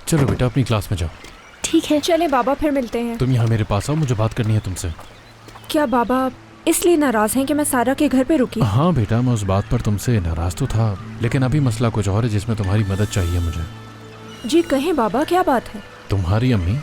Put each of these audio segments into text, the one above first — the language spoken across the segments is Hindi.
चलो बेटा अपनी क्लास में जाओ। ठीक है। चले बाबा, फिर मिलते हैं। तुम यहाँ मेरे पास आओ, मुझे बात करनी है तुमसे। क्या बाबा इसलिए नाराज हैं कि मैं सारा के घर पे रुकी? हाँ बेटा, मैं उस बात पर तुमसे नाराज तो था, लेकिन अभी मसला कुछ और है जिसमें तुम्हारी मदद चाहिए मुझे। जी कहें बाबा, क्या बात है? तुम्हारी अम्मी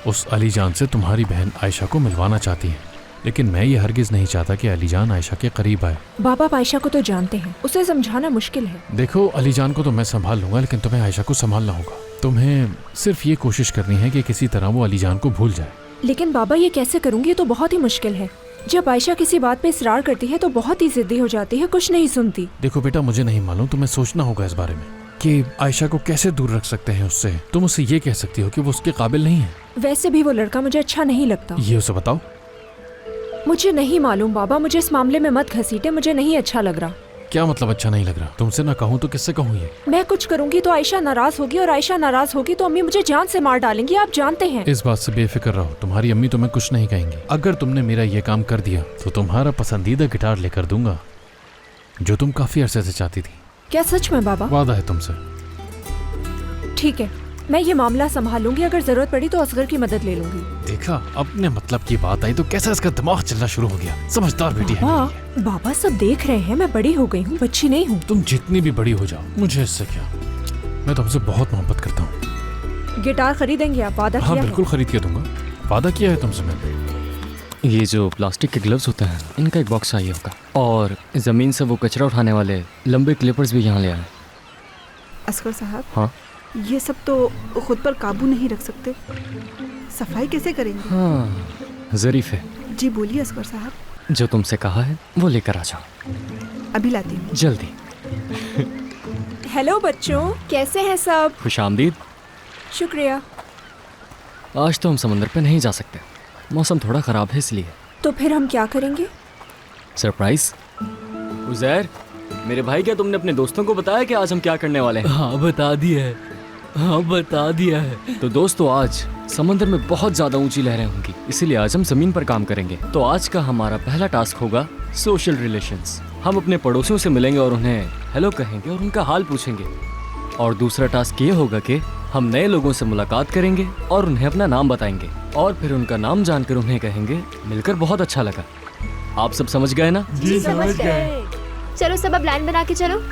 उस अली जान से तुम्हारी बहन आयशा को मिलवाना चाहती है, लेकिन मैं ये हरगिज नहीं चाहता कि अली जान आयशा के करीब आए। बाबा आप आयशा को तो जानते हैं, उसे समझाना मुश्किल है। देखो अली जान को तो मैं संभाल लूंगा, लेकिन तुम्हें आयशा को संभालना होगा। तुम्हें सिर्फ ये कोशिश करनी है कि किसी तरह वो अली जान को भूल जाए। लेकिन बाबा ये कैसे करूंगी? ये तो बहुत ही मुश्किल है। जब आयशा किसी बात पे इसरार करती है तो बहुत ही जिद्दी हो जाती है, कुछ नहीं सुनती। देखो बेटा, मुझे नहीं मालूम, तुम्हें सोचना होगा इस बारे में कि आयशा को कैसे दूर रख सकते हैं उससे। तुम उससे ये कह सकती हो कि वो उसके काबिल नहीं है। वैसे भी वो लड़का मुझे अच्छा नहीं लगता। ये उसे बताओ। मुझे नहीं मालूम बाबा, मुझे इस मामले में मत घसीटे, मुझे नहीं अच्छा लग रहा। क्या मतलब अच्छा नहीं लग रहा? तुमसे ना कहूँ तो किससे कहूँ? ये मैं कुछ करूंगी तो आयशा नाराज होगी, और आयशा नाराज होगी तो अम्मी मुझे जान से मार डालेंगी, आप जानते हैं। इस बात से बेफिक्र रहो, तुम्हारी अम्मी तुम्हें कुछ नहीं कहेंगी। अगर तुमने मेरा ये काम कर दिया तो तुम्हारा पसंदीदा गिटार लेकर दूंगा, जो तुम काफी अरसे से चाहती थी। क्या सच में बाबा? वादा है तुमसे। ठीक है, मैं ये मामला संभालूंगी, अगर जरूरत पड़ी तो असगर की मदद ले लूंगी। देखा, अपने मतलब की बात आई तो कैसा इसका दिमाग चलना शुरू हो गया। समझदार बेटी है मेरी ये। बाबा सब देख रहे हैं, मैं बड़ी हो गई हूँ, बच्ची नहीं हूँ। तुम जितनी भी बड़ी हो जाओ, मुझे इससे क्या। मैं तुमसे बहुत मोहब्बत करता हूँ। गिटार खरीदेंगे आप? वादा हाँ किया है? बिल्कुल खरीद के दूंगा, वादा किया है तुमसे मैंने। ये जो प्लास्टिक के ग्लव्स होते हैं, इनका एक बॉक्स चाहिए होगा, और ज़मीन से वो कचरा उठाने वाले लंबे क्लिपर्स भी यहाँ ले आए। असगर साहब, हाँ ये सब तो खुद पर काबू नहीं रख सकते, सफाई कैसे करेंगे? हाँ, ज़रीफ है। जी बोलिए असगर साहब। जो तुमसे कहा है वो लेकर आ जाओ। अभी लाती हूँ। जल्दी। हेलो बच्चों, कैसे हैं सब? खुशामदीद। शुक्रिया। आज तो हम समंदर पे नहीं जा सकते, मौसम थोड़ा ख़राब है इसलिए। तो फिर हम क्या करेंगे? सरप्राइज। उज़ैर, मेरे भाई, क्या तुमने अपने दोस्तों को बताया कि आज हम क्या करने वाले हैं? हाँ बता दिया है, हाँ बता दिया है। तो दोस्तों, आज समंदर में बहुत ज़्यादा ऊंची लहरें होंगी, इसीलिए आज हम ज़मीन पर काम करेंगे। तो आज का हमारा पहला टास्क होगा सोशल रिलेशंस। हम अपने पड़ोसियों से मिलेंगे और उन्हें हेलो कहेंगे और उनका हाल पूछेंगे। और दूसरा टास्क ये होगा कि हम नए लोगों से मुलाकात करेंगे और उन्हें अपना नाम बताएंगे, और फिर उनका नाम जानकर उन्हें कहेंगे मिलकर बहुत अच्छा लगा। आप सब समझ गए ना? जी समझ गए। चलो सब अब लाइन बना के चलो।